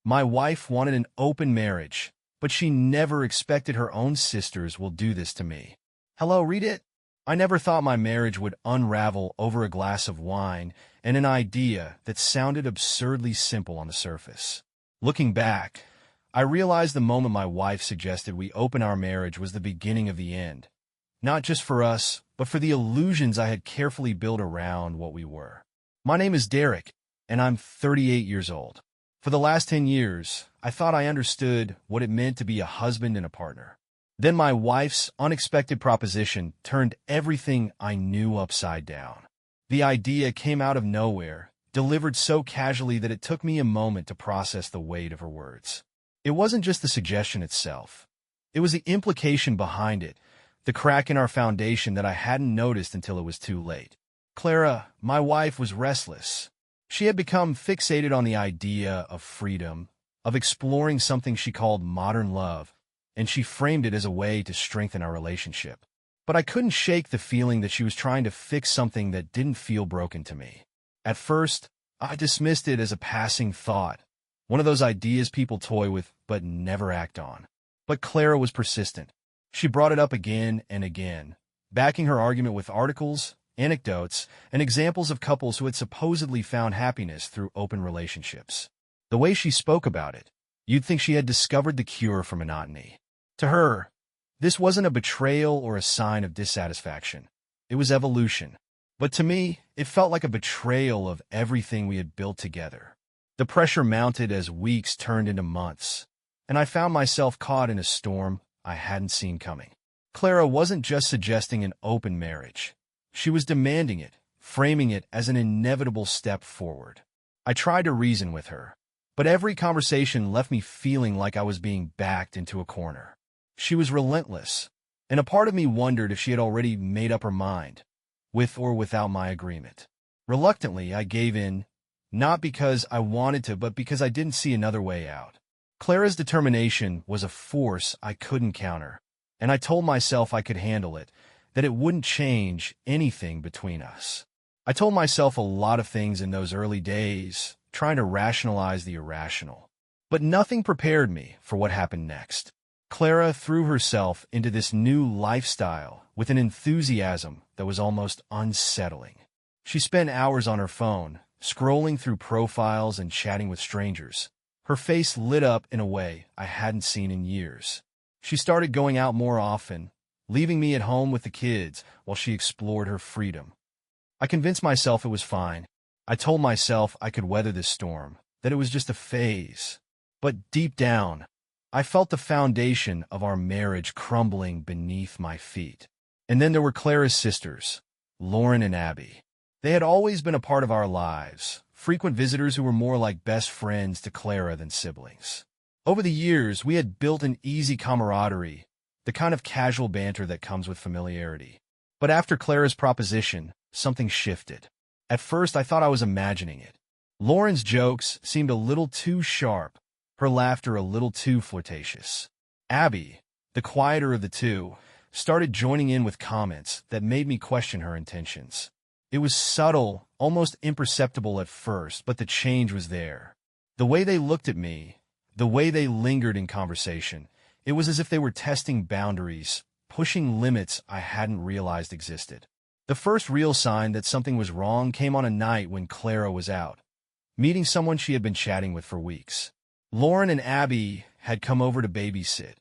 My wife wanted an open marriage, but she never expected her own sisters will do this to me. Hello, read it? I never thought my marriage would unravel over a glass of wine and an idea that sounded absurdly simple on the surface. Looking back, I realized the moment my wife suggested we open our marriage was the beginning of the end. Not just for us, but for the illusions I had carefully built around what we were. My name is Derek, and I'm 38 years old. For the last 10 years, I thought I understood what it meant to be a husband and a partner. Then my wife's unexpected proposition turned everything I knew upside down. The idea came out of nowhere, delivered so casually that it took me a moment to process the weight of her words. It wasn't just the suggestion itself. It was the implication behind it, the crack in our foundation that I hadn't noticed until it was too late. Clara, my wife, was restless. She had become fixated on the idea of freedom, of exploring something she called modern love, and she framed it as a way to strengthen our relationship. But I couldn't shake the feeling that she was trying to fix something that didn't feel broken to me. At first, I dismissed it as a passing thought, one of those ideas people toy with but never act on. But Clara was persistent. She brought it up again and again, backing her argument with articles, anecdotes, and examples of couples who had supposedly found happiness through open relationships. The way she spoke about it, you'd think she had discovered the cure for monotony. To her, this wasn't a betrayal or a sign of dissatisfaction. It was evolution. But to me, it felt like a betrayal of everything we had built together. The pressure mounted as weeks turned into months, and I found myself caught in a storm I hadn't seen coming. Clara wasn't just suggesting an open marriage. She was demanding it, framing it as an inevitable step forward. I tried to reason with her, but every conversation left me feeling like I was being backed into a corner. She was relentless, and a part of me wondered if she had already made up her mind, with or without my agreement. Reluctantly, I gave in, not because I wanted to, but because I didn't see another way out. Clara's determination was a force I couldn't counter, and I told myself I could handle it, that it wouldn't change anything between us. I told myself a lot of things in those early days, trying to rationalize the irrational. But nothing prepared me for what happened next. Clara threw herself into this new lifestyle with an enthusiasm that was almost unsettling. She spent hours on her phone, scrolling through profiles and chatting with strangers. Her face lit up in a way I hadn't seen in years. She started going out more often, leaving me at home with the kids while she explored her freedom. I convinced myself it was fine. I told myself I could weather this storm, that it was just a phase. But deep down, I felt the foundation of our marriage crumbling beneath my feet. And then there were Clara's sisters, Lauren and Abby. They had always been a part of our lives, frequent visitors who were more like best friends to Clara than siblings. Over the years, we had built an easy camaraderie, the kind of casual banter that comes with familiarity. But after Clara's proposition, something shifted. At first, I thought I was imagining it. Lauren's jokes seemed a little too sharp, her laughter a little too flirtatious. Abby, the quieter of the two, started joining in with comments that made me question her intentions. It was subtle, almost imperceptible at first, but the change was there. The way they looked at me, the way they lingered in conversation, it was as if they were testing boundaries, pushing limits I hadn't realized existed. The first real sign that something was wrong came on a night when Clara was out, meeting someone she had been chatting with for weeks. Lauren and Abby had come over to babysit,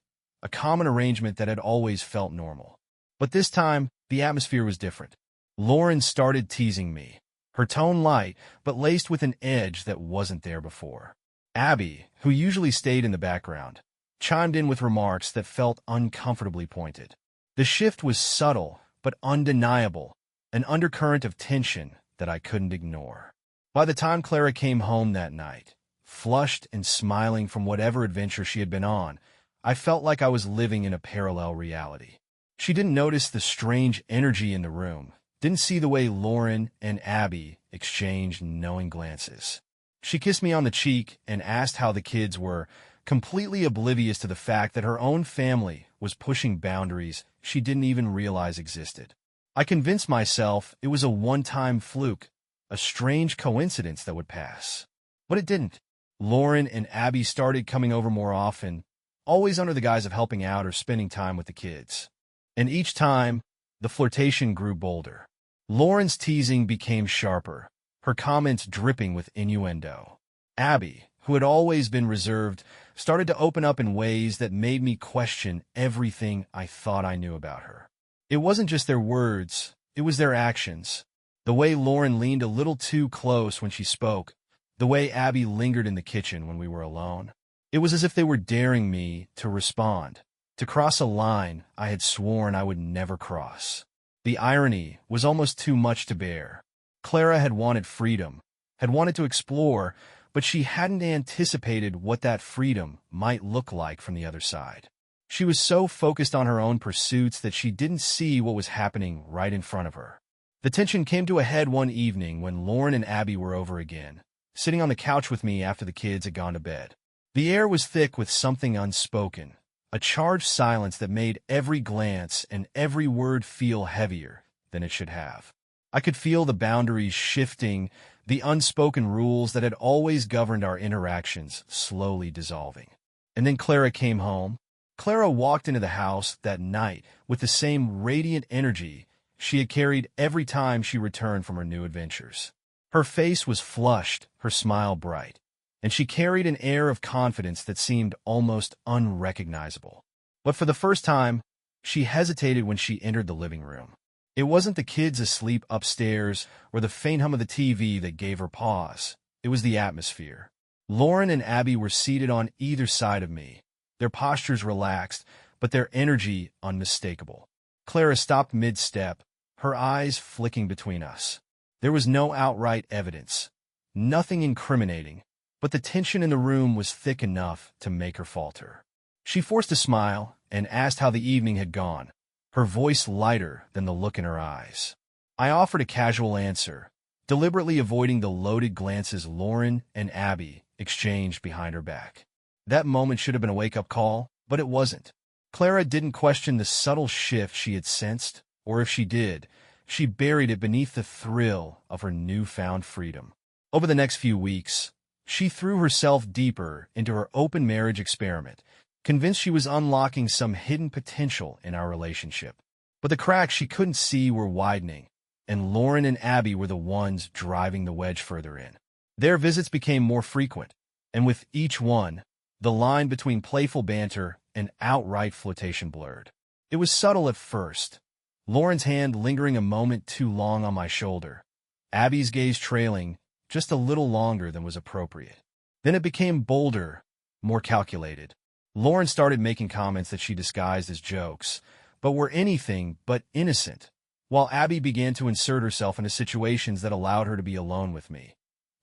a common arrangement that had always felt normal. But this time, the atmosphere was different. Lauren started teasing me, her tone light, but laced with an edge that wasn't there before. Abby, who usually stayed in the background, chimed in with remarks that felt uncomfortably pointed. The shift was subtle, but undeniable, an undercurrent of tension that I couldn't ignore. By the time Clara came home that night, flushed and smiling from whatever adventure she had been on, I felt like I was living in a parallel reality. She didn't notice the strange energy in the room, didn't see the way Lauren and Abby exchanged knowing glances. She kissed me on the cheek and asked how the kids were, completely oblivious to the fact that her own family was pushing boundaries she didn't even realize existed. I convinced myself it was a one-time fluke, a strange coincidence that would pass. But it didn't. Lauren and Abby started coming over more often, always under the guise of helping out or spending time with the kids. And each time, the flirtation grew bolder. Lauren's teasing became sharper, her comments dripping with innuendo. Abby, who had always been reserved, started to open up in ways that made me question everything I thought I knew about her. It wasn't just their words, it was their actions. The way Lauren leaned a little too close when she spoke, the way Abby lingered in the kitchen when we were alone. It was as if they were daring me to respond, to cross a line I had sworn I would never cross. The irony was almost too much to bear. Clara had wanted freedom, had wanted to explore, but she hadn't anticipated what that freedom might look like from the other side. She was so focused on her own pursuits that she didn't see what was happening right in front of her. The tension came to a head one evening when Lauren and Abby were over again, sitting on the couch with me after the kids had gone to bed. The air was thick with something unspoken, a charged silence that made every glance and every word feel heavier than it should have. I could feel the boundaries shifting, the unspoken rules that had always governed our interactions slowly dissolving. And then Clara came home. Clara walked into the house that night with the same radiant energy she had carried every time she returned from her new adventures. Her face was flushed, her smile bright, and she carried an air of confidence that seemed almost unrecognizable. But for the first time, she hesitated when she entered the living room. It wasn't the kids asleep upstairs or the faint hum of the TV that gave her pause. It was the atmosphere. Lauren and Abby were seated on either side of me, their postures relaxed, but their energy unmistakable. Clara stopped mid-step, her eyes flicking between us. There was no outright evidence, nothing incriminating, but the tension in the room was thick enough to make her falter. She forced a smile and asked how the evening had gone, her voice lighter than the look in her eyes. I offered a casual answer, deliberately avoiding the loaded glances Lauren and Abby exchanged behind her back. That moment should have been a wake-up call, but it wasn't. Clara didn't question the subtle shift she had sensed, or if she did, she buried it beneath the thrill of her newfound freedom. Over the next few weeks, she threw herself deeper into her open marriage experiment, convinced she was unlocking some hidden potential in our relationship. But the cracks she couldn't see were widening, and Lauren and Abby were the ones driving the wedge further in. Their visits became more frequent, and with each one, the line between playful banter and outright flirtation blurred. It was subtle at first, Lauren's hand lingering a moment too long on my shoulder, Abby's gaze trailing just a little longer than was appropriate. Then it became bolder, more calculated. Lauren started making comments that she disguised as jokes, but were anything but innocent, while Abby began to insert herself into situations that allowed her to be alone with me,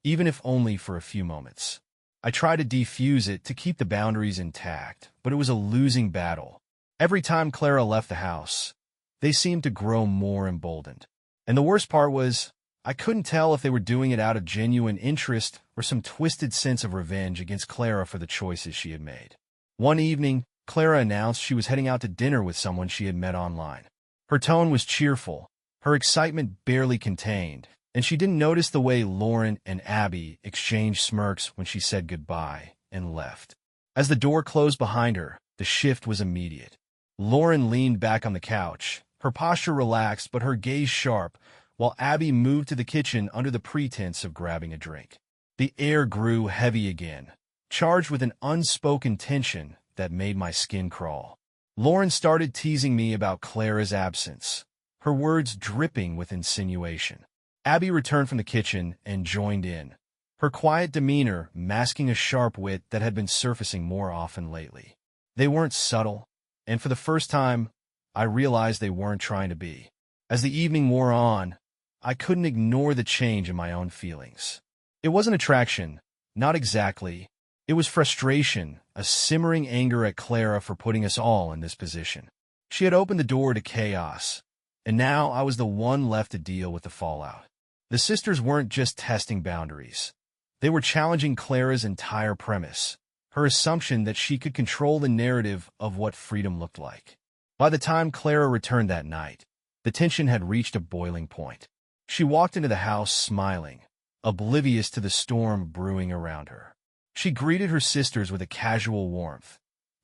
even if only for a few moments. I tried to defuse it to keep the boundaries intact, but it was a losing battle. Every time Clara left the house, they seemed to grow more emboldened. And the worst part was, I couldn't tell if they were doing it out of genuine interest or some twisted sense of revenge against Clara for the choices she had made. One evening, Clara announced she was heading out to dinner with someone she had met online. Her tone was cheerful, her excitement barely contained, and she didn't notice the way Lauren and Abby exchanged smirks when she said goodbye and left. As the door closed behind her, the shift was immediate. Lauren leaned back on the couch, her posture relaxed but her gaze sharp, while Abby moved to the kitchen under the pretense of grabbing a drink. The air grew heavy again, charged with an unspoken tension that made my skin crawl. Lauren started teasing me about Clara's absence, her words dripping with insinuation. Abby returned from the kitchen and joined in, her quiet demeanor masking a sharp wit that had been surfacing more often lately. They weren't subtle, and for the first time, I realized they weren't trying to be. As the evening wore on, I couldn't ignore the change in my own feelings. It wasn't attraction, not exactly. It was frustration, a simmering anger at Clara for putting us all in this position. She had opened the door to chaos, and now I was the one left to deal with the fallout. The sisters weren't just testing boundaries. They were challenging Clara's entire premise, her assumption that she could control the narrative of what freedom looked like. By the time Clara returned that night, the tension had reached a boiling point. She walked into the house smiling, oblivious to the storm brewing around her. She greeted her sisters with a casual warmth,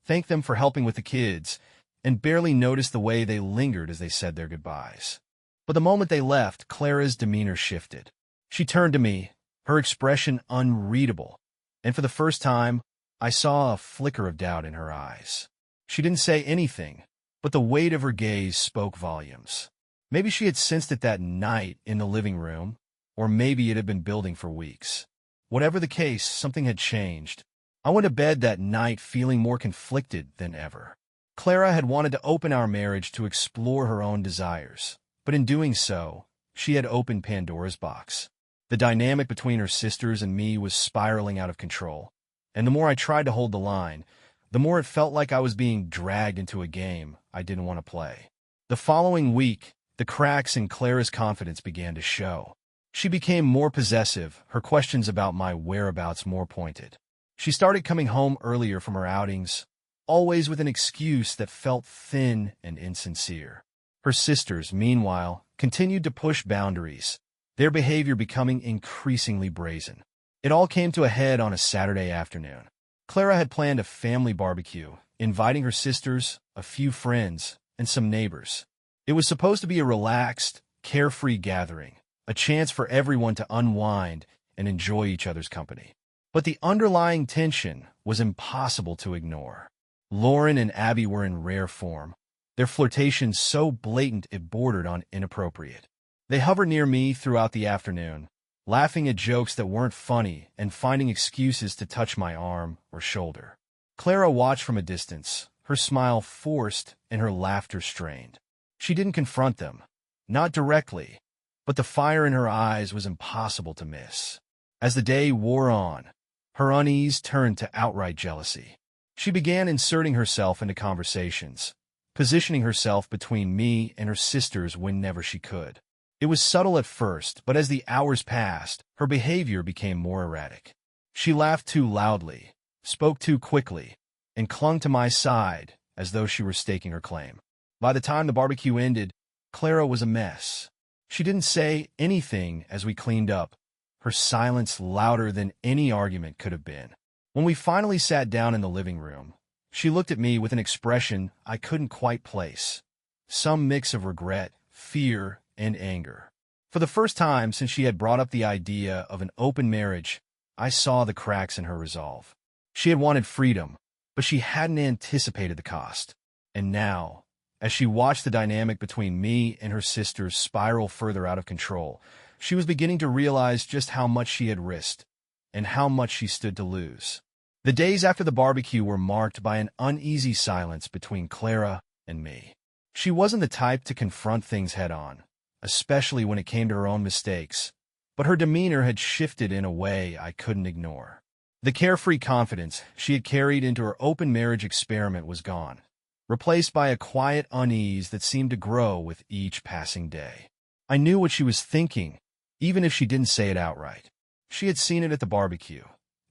thanked them for helping with the kids, and barely noticed the way they lingered as they said their goodbyes. But the moment they left, Clara's demeanor shifted. She turned to me, her expression unreadable, and for the first time, I saw a flicker of doubt in her eyes. She didn't say anything, but the weight of her gaze spoke volumes. Maybe she had sensed it that night in the living room, or maybe it had been building for weeks. Whatever the case, something had changed. I went to bed that night feeling more conflicted than ever. Clara had wanted to open our marriage to explore her own desires, but in doing so, she had opened Pandora's box. The dynamic between her sisters and me was spiraling out of control, and the more I tried to hold the line, the more it felt like I was being dragged into a game I didn't want to play. The following week, the cracks in Clara's confidence began to show. She became more possessive, her questions about my whereabouts more pointed. She started coming home earlier from her outings, always with an excuse that felt thin and insincere. Her sisters, meanwhile, continued to push boundaries, their behavior becoming increasingly brazen. It all came to a head on a Saturday afternoon. Clara had planned a family barbecue, inviting her sisters, a few friends, and some neighbors. It was supposed to be a relaxed, carefree gathering, a chance for everyone to unwind and enjoy each other's company. But the underlying tension was impossible to ignore. Lauren and Abby were in rare form, their flirtation so blatant it bordered on inappropriate. They hovered near me throughout the afternoon, laughing at jokes that weren't funny and finding excuses to touch my arm or shoulder. Clara watched from a distance, her smile forced and her laughter strained. She didn't confront them, not directly, but the fire in her eyes was impossible to miss. As the day wore on, her unease turned to outright jealousy. She began inserting herself into conversations, positioning herself between me and her sisters whenever she could. It was subtle at first, but as the hours passed, her behavior became more erratic. She laughed too loudly, spoke too quickly, and clung to my side as though she were staking her claim. By the time the barbecue ended, Clara was a mess. She didn't say anything as we cleaned up, her silence louder than any argument could have been. When we finally sat down in the living room, she looked at me with an expression I couldn't quite place, some mix of regret, fear, and anger. For the first time since she had brought up the idea of an open marriage, I saw the cracks in her resolve. She had wanted freedom, but she hadn't anticipated the cost. And now, as she watched the dynamic between me and her sisters spiral further out of control, she was beginning to realize just how much she had risked and how much she stood to lose. The days after the barbecue were marked by an uneasy silence between Clara and me. She wasn't the type to confront things head-on, especially when it came to her own mistakes, but her demeanor had shifted in a way I couldn't ignore. The carefree confidence she had carried into her open marriage experiment was gone, replaced by a quiet unease that seemed to grow with each passing day. I knew what she was thinking, even if she didn't say it outright. She had seen it at the barbecue,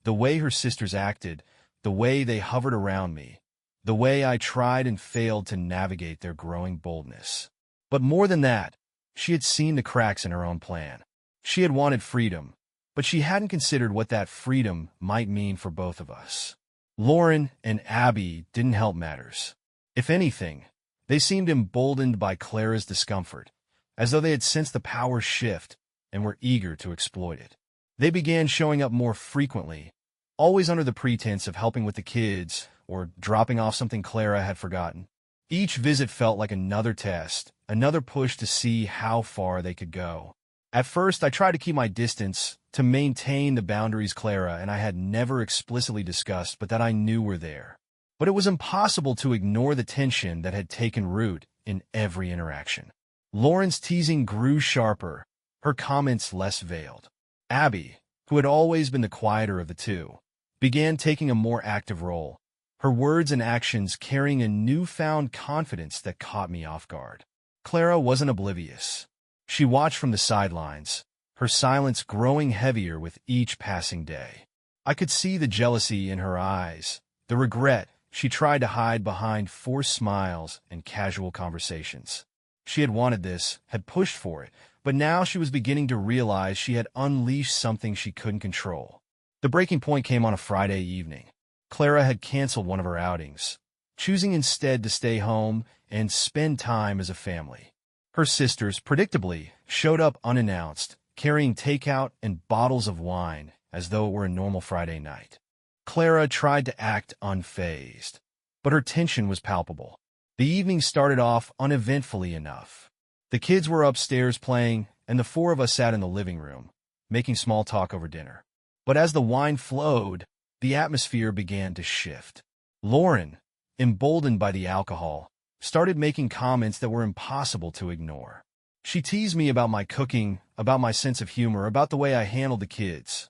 the way her sisters acted, the way they hovered around me, the way I tried and failed to navigate their growing boldness. But more than that, she had seen the cracks in her own plan. She had wanted freedom, but she hadn't considered what that freedom might mean for both of us. Lauren and Abby didn't help matters. If anything, they seemed emboldened by Clara's discomfort, as though they had sensed the power shift and were eager to exploit it. They began showing up more frequently, always under the pretense of helping with the kids or dropping off something Clara had forgotten. Each visit felt like another test, another push to see how far they could go. At first, I tried to keep my distance, to maintain the boundaries Clara and I had never explicitly discussed but that I knew were there. But it was impossible to ignore the tension that had taken root in every interaction. Lauren's teasing grew sharper, her comments less veiled. Abby, who had always been the quieter of the two, began taking a more active role, her words and actions carrying a newfound confidence that caught me off guard. Clara wasn't oblivious. She watched from the sidelines, her silence growing heavier with each passing day. I could see the jealousy in her eyes, the regret she tried to hide behind forced smiles and casual conversations. She had wanted this, had pushed for it, but now she was beginning to realize she had unleashed something she couldn't control. The breaking point came on a Friday evening. Clara had canceled one of her outings, choosing instead to stay home and spend time as a family. Her sisters, predictably, showed up unannounced, carrying takeout and bottles of wine as though it were a normal Friday night. Clara tried to act unfazed, but her tension was palpable. The evening started off uneventfully enough. The kids were upstairs playing, and the four of us sat in the living room, making small talk over dinner. But as the wine flowed, the atmosphere began to shift. Lauren, emboldened by the alcohol, started making comments that were impossible to ignore. She teased me about my cooking, about my sense of humor, about the way I handled the kids,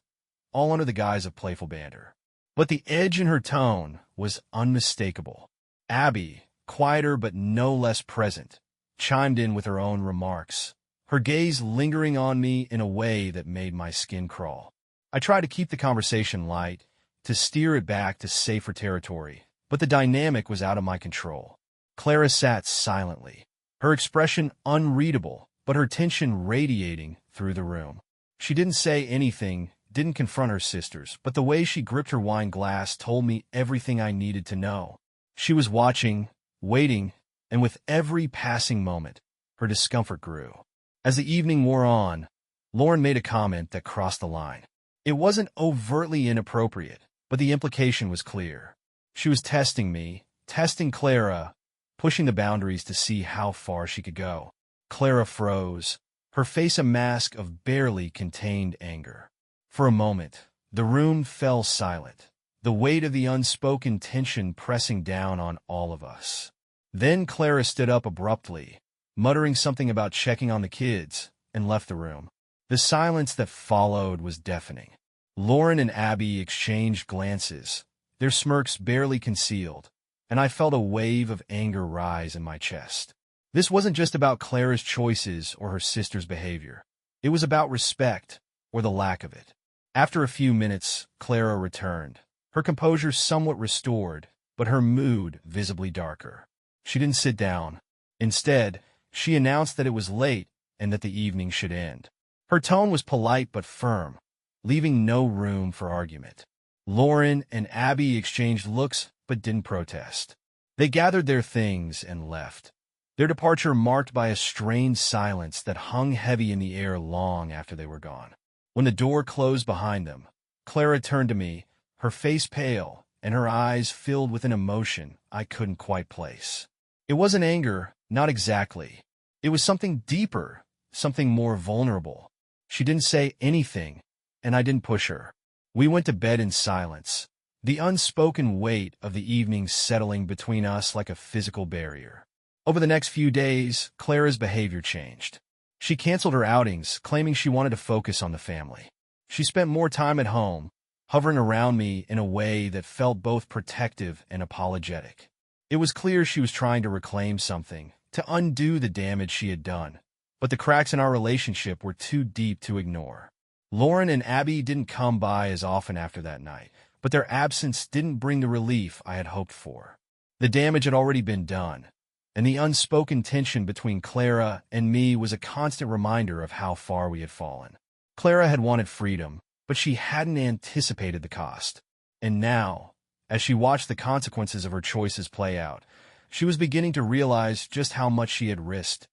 all under the guise of playful banter. But the edge in her tone was unmistakable. Abby, quieter but no less present, chimed in with her own remarks, her gaze lingering on me in a way that made my skin crawl. I tried to keep the conversation light, to steer it back to safer territory, but the dynamic was out of my control. Clara sat silently, her expression unreadable, but her tension radiating through the room. She didn't say anything, didn't confront her sisters, but the way she gripped her wine glass told me everything I needed to know. She was watching, waiting, and with every passing moment, her discomfort grew. As the evening wore on, Lauren made a comment that crossed the line. It wasn't overtly inappropriate, but the implication was clear. She was testing me, testing Clara, pushing the boundaries to see how far she could go. Clara froze, her face a mask of barely contained anger. For a moment, the room fell silent, the weight of the unspoken tension pressing down on all of us. Then Clara stood up abruptly, muttering something about checking on the kids, and left the room. The silence that followed was deafening. Lauren and Abby exchanged glances, their smirks barely concealed, and I felt a wave of anger rise in my chest. This wasn't just about Clara's choices or her sister's behavior. It was about respect, or the lack of it. After a few minutes, Clara returned, her composure somewhat restored, but her mood visibly darker. She didn't sit down. Instead, she announced that it was late and that the evening should end. Her tone was polite but firm, leaving no room for argument. Lauren and Abby exchanged looks but didn't protest. They gathered their things and left, their departure marked by a strained silence that hung heavy in the air long after they were gone. When the door closed behind them, Clara turned to me, her face pale and her eyes filled with an emotion I couldn't quite place. It wasn't anger, not exactly. It was something deeper, something more vulnerable. She didn't say anything, and I didn't push her. We went to bed in silence, the unspoken weight of the evening settling between us like a physical barrier. Over the next few days, Clara's behavior changed. She canceled her outings, claiming she wanted to focus on the family. She spent more time at home, hovering around me in a way that felt both protective and apologetic. It was clear she was trying to reclaim something, to undo the damage she had done, but the cracks in our relationship were too deep to ignore. Lauren and Abby didn't come by as often after that night, but their absence didn't bring the relief I had hoped for. The damage had already been done, and the unspoken tension between Clara and me was a constant reminder of how far we had fallen. Clara had wanted freedom, but she hadn't anticipated the cost. And now, as she watched the consequences of her choices play out, she was beginning to realize just how much she had risked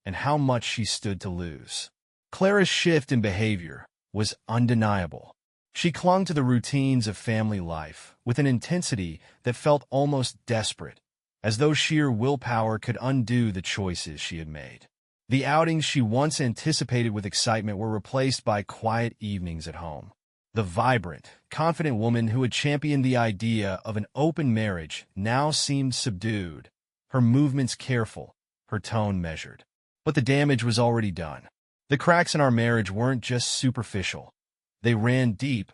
and how much she stood to lose. Clara's shift in behavior was undeniable. She clung to the routines of family life with an intensity that felt almost desperate, as though sheer willpower could undo the choices she had made. The outings she once anticipated with excitement were replaced by quiet evenings at home. The vibrant, confident woman who had championed the idea of an open marriage now seemed subdued, her movements careful, her tone measured. But the damage was already done. The cracks in our marriage weren't just superficial. They ran deep,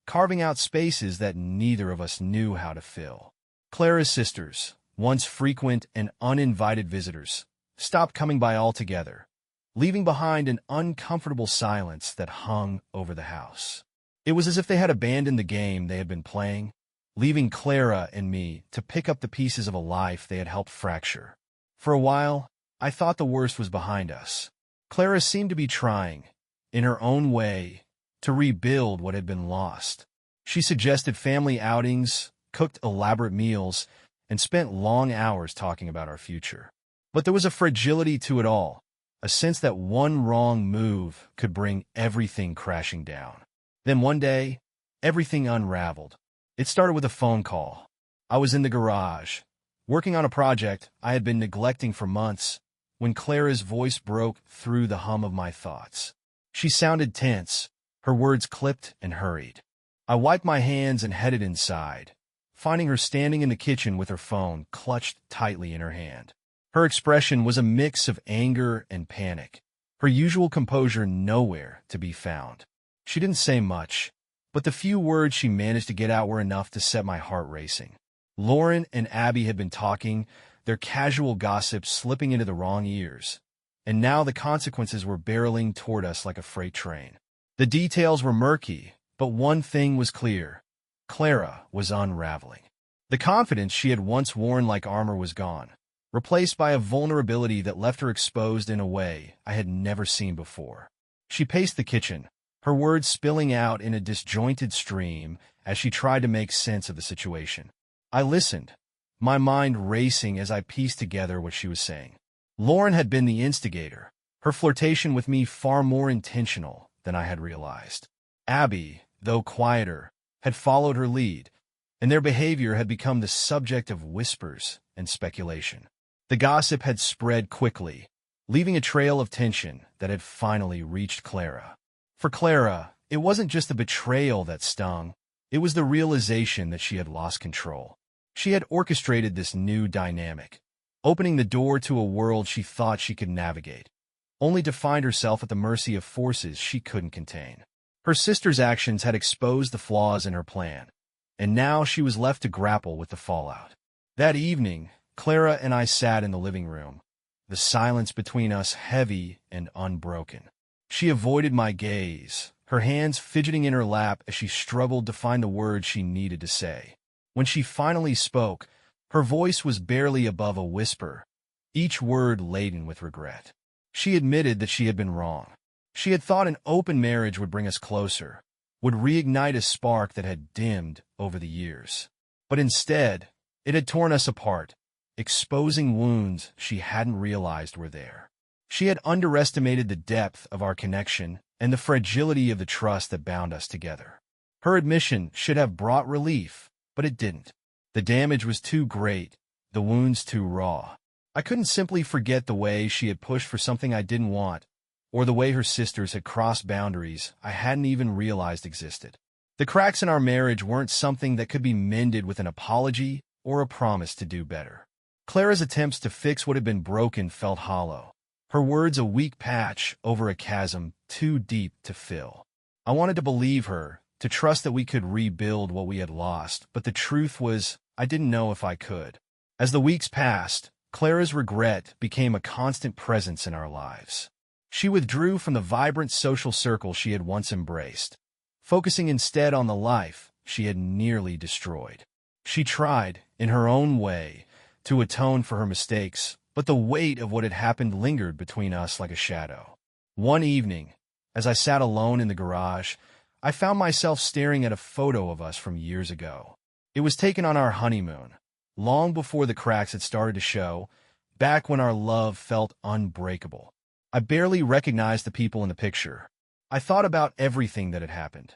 carving out spaces that neither of us knew how to fill. Clara's sisters, once frequent and uninvited visitors, stopped coming by altogether, leaving behind an uncomfortable silence that hung over the house. It was as if they had abandoned the game they had been playing, leaving Clara and me to pick up the pieces of a life they had helped fracture. For a while, I thought the worst was behind us. Clara seemed to be trying, in her own way, to rebuild what had been lost. She suggested family outings, cooked elaborate meals, and spent long hours talking about our future. But there was a fragility to it all, a sense that one wrong move could bring everything crashing down. Then one day, everything unraveled. It started with a phone call. I was in the garage, working on a project I had been neglecting for months, when Clara's voice broke through the hum of my thoughts. She sounded tense, her words clipped and hurried. I wiped my hands and headed inside, finding her standing in the kitchen with her phone clutched tightly in her hand. Her expression was a mix of anger and panic, her usual composure nowhere to be found. She didn't say much, but the few words she managed to get out were enough to set my heart racing. Lauren and Abby had been talking, their casual gossip slipping into the wrong ears, and now the consequences were barreling toward us like a freight train. The details were murky, but one thing was clear. Clara was unraveling. The confidence she had once worn like armor was gone, replaced by a vulnerability that left her exposed in a way I had never seen before. She paced the kitchen, her words spilling out in a disjointed stream as she tried to make sense of the situation. I listened, my mind racing as I pieced together what she was saying. Lauren had been the instigator, her flirtation with me far more intentional than I had realized. Abby, though quieter, had followed her lead, and their behavior had become the subject of whispers and speculation. The gossip had spread quickly, leaving a trail of tension that had finally reached Clara. For Clara, it wasn't just the betrayal that stung, it was the realization that she had lost control. She had orchestrated this new dynamic, opening the door to a world she thought she could navigate, only to find herself at the mercy of forces she couldn't contain. Her sister's actions had exposed the flaws in her plan, and now she was left to grapple with the fallout. That evening, Clara and I sat in the living room, the silence between us heavy and unbroken. She avoided my gaze, her hands fidgeting in her lap as she struggled to find the words she needed to say. When she finally spoke, her voice was barely above a whisper, each word laden with regret. She admitted that she had been wrong. She had thought an open marriage would bring us closer, would reignite a spark that had dimmed over the years. But instead, it had torn us apart, exposing wounds she hadn't realized were there. She had underestimated the depth of our connection and the fragility of the trust that bound us together. Her admission should have brought relief, but it didn't. The damage was too great, the wounds too raw. I couldn't simply forget the way she had pushed for something I didn't want, or the way her sisters had crossed boundaries I hadn't even realized existed. The cracks in our marriage weren't something that could be mended with an apology or a promise to do better. Clara's attempts to fix what had been broken felt hollow, her words a weak patch over a chasm too deep to fill. I wanted to believe her, to trust that we could rebuild what we had lost, but the truth was, I didn't know if I could. As the weeks passed, Clara's regret became a constant presence in our lives. She withdrew from the vibrant social circle she had once embraced, focusing instead on the life she had nearly destroyed. She tried, in her own way, to atone for her mistakes, but the weight of what had happened lingered between us like a shadow. One evening, as I sat alone in the garage, I found myself staring at a photo of us from years ago. It was taken on our honeymoon, long before the cracks had started to show, back when our love felt unbreakable. I barely recognized the people in the picture. I thought about everything that had happened.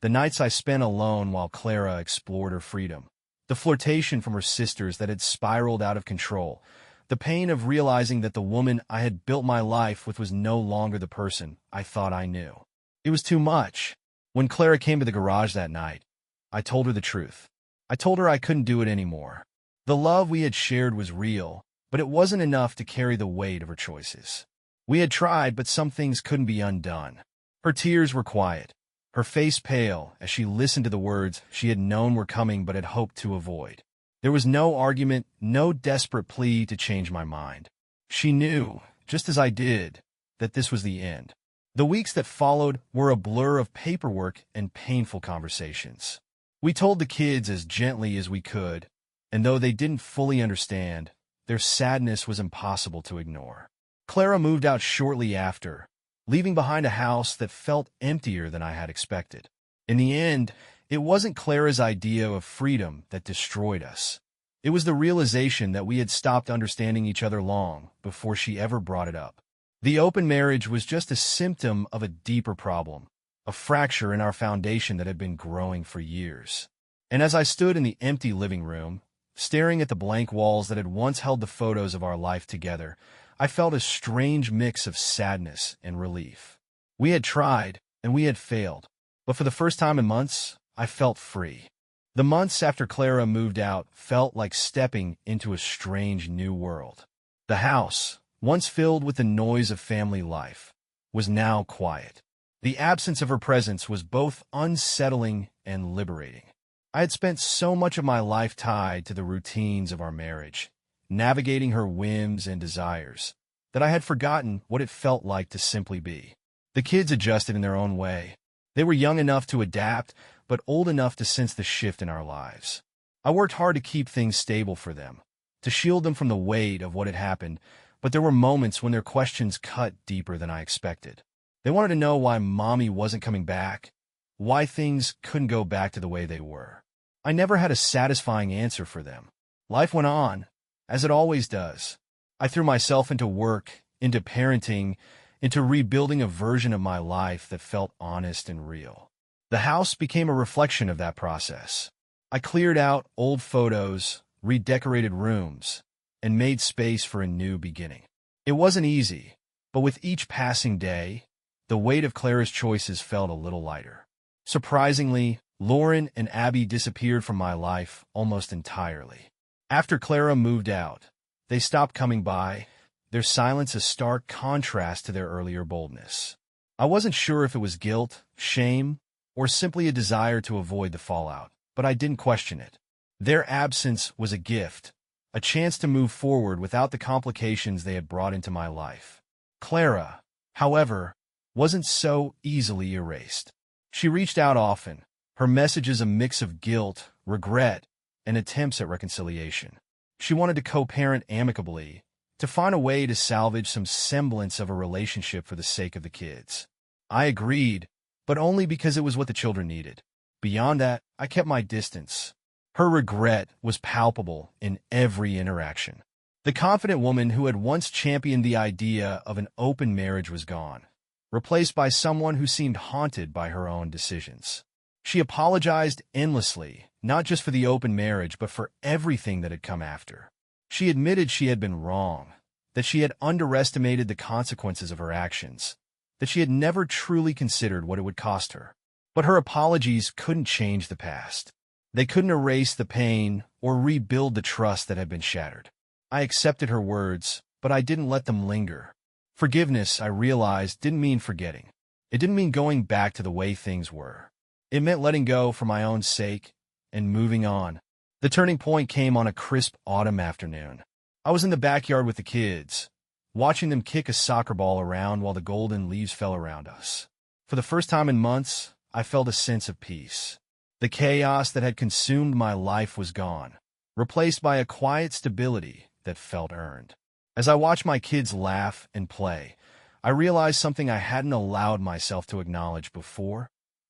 The nights I spent alone while Clara explored her freedom. The flirtation from her sisters that had spiraled out of control. The pain of realizing that the woman I had built my life with was no longer the person I thought I knew. It was too much. When Clara came to the garage that night, I told her the truth. I told her I couldn't do it anymore. The love we had shared was real, but it wasn't enough to carry the weight of her choices. We had tried, but some things couldn't be undone. Her tears were quiet, her face pale as she listened to the words she had known were coming but had hoped to avoid. There was no argument, no desperate plea to change my mind. She knew, just as I did, that this was the end. The weeks that followed were a blur of paperwork and painful conversations. We told the kids as gently as we could, and though they didn't fully understand, their sadness was impossible to ignore. Clara moved out shortly after, leaving behind a house that felt emptier than I had expected. In the end, It wasn't Clara's idea of freedom that destroyed us. It was the realization that we had stopped understanding each other long before she ever brought it up. The open marriage was just a symptom of a deeper problem, a fracture in our foundation that had been growing for years. And as I stood in the empty living room, staring at the blank walls that had once held the photos of our life together, I felt a strange mix of sadness and relief. We had tried, and we had failed, but for the first time in months, I felt free. The months after Clara moved out felt like stepping into a strange new world. The house, once filled with the noise of family life, was now quiet. The absence of her presence was both unsettling and liberating. I had spent so much of my life tied to the routines of our marriage, navigating her whims and desires, that I had forgotten what it felt like to simply be. The kids adjusted in their own way. They were young enough to adapt, but old enough to sense the shift in our lives. I worked hard to keep things stable for them, to shield them from the weight of what had happened, but there were moments when their questions cut deeper than I expected. They wanted to know why Mommy wasn't coming back, why things couldn't go back to the way they were. I never had a satisfying answer for them. Life went on, as it always does. I threw myself into work, into parenting, into rebuilding a version of my life that felt honest and real. The house became a reflection of that process. I cleared out old photos, redecorated rooms, and made space for a new beginning. It wasn't easy, but with each passing day, the weight of Clara's choices felt a little lighter. Surprisingly, Lauren and Abby disappeared from my life almost entirely. After Clara moved out, they stopped coming by, their silence a stark contrast to their earlier boldness. I wasn't sure if it was guilt, shame, or simply a desire to avoid the fallout, but I didn't question it. Their absence was a gift, a chance to move forward without the complications they had brought into my life. Clara, however, wasn't so easily erased. She reached out often, her messages a mix of guilt, regret, and attempts at reconciliation. She wanted to co-parent amicably, to find a way to salvage some semblance of a relationship for the sake of the kids. I agreed, but only because it was what the children needed. Beyond that, I kept my distance. Her regret was palpable in every interaction. The confident woman who had once championed the idea of an open marriage was gone, replaced by someone who seemed haunted by her own decisions. She apologized endlessly, not just for the open marriage, but for everything that had come after. She admitted she had been wrong, that she had underestimated the consequences of her actions, that she had never truly considered what it would cost her. But her apologies couldn't change the past. They couldn't erase the pain or rebuild the trust that had been shattered. I accepted her words, but I didn't let them linger. Forgiveness, I realized, didn't mean forgetting. It didn't mean going back to the way things were. It meant letting go for my own sake and moving on. The turning point came on a crisp autumn afternoon. I was in the backyard with the kids, watching them kick a soccer ball around while the golden leaves fell around us. For the first time in months, I felt a sense of peace. The chaos that had consumed my life was gone, replaced by a quiet stability that felt earned. As I watched my kids laugh and play, I realized something I hadn't allowed myself to acknowledge before.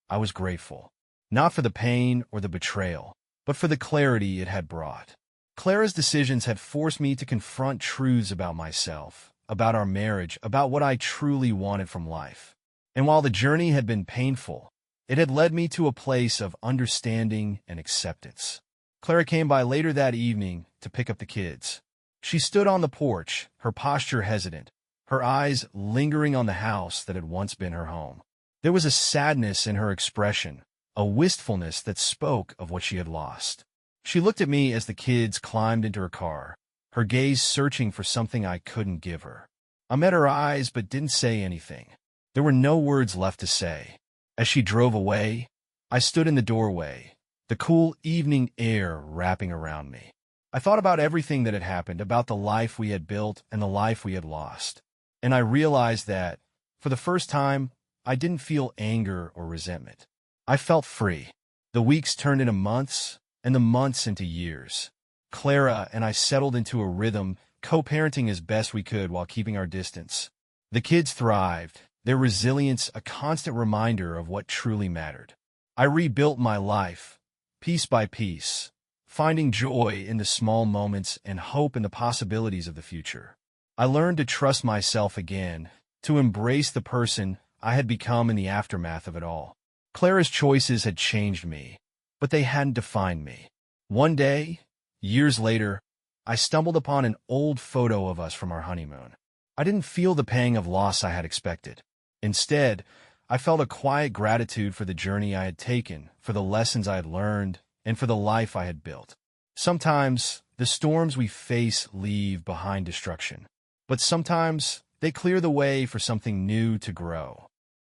I was grateful, not for the pain or the betrayal, but for the clarity it had brought. Clara's decisions had forced me to confront truths about myself, about our marriage, about what I truly wanted from life. And while the journey had been painful, it had led me to a place of understanding and acceptance. Clara came by later that evening to pick up the kids. She stood on the porch, her posture hesitant, her eyes lingering on the house that had once been her home. There was a sadness in her expression, a wistfulness that spoke of what she had lost. She looked at me as the kids climbed into her car, her gaze searching for something I couldn't give her. I met her eyes but didn't say anything. There were no words left to say. As she drove away, I stood in the doorway, the cool evening air wrapping around me. I thought about everything that had happened, about the life we had built and the life we had lost. And I realized that, for the first time, I didn't feel anger or resentment. I felt free. The weeks turned into months, and the months into years. Clara and I settled into a rhythm, co-parenting as best we could while keeping our distance. The kids thrived, their resilience a constant reminder of what truly mattered. I rebuilt my life, piece by piece, finding joy in the small moments and hope in the possibilities of the future. I learned to trust myself again, to embrace the person I had become in the aftermath of it all. Clara's choices had changed me, but they hadn't defined me. One day, years later, I stumbled upon an old photo of us from our honeymoon. I didn't feel the pang of loss I had expected. Instead, I felt a quiet gratitude for the journey I had taken, for the lessons I had learned, and for the life I had built. Sometimes, the storms we face leave behind destruction, but sometimes they clear the way for something new to grow.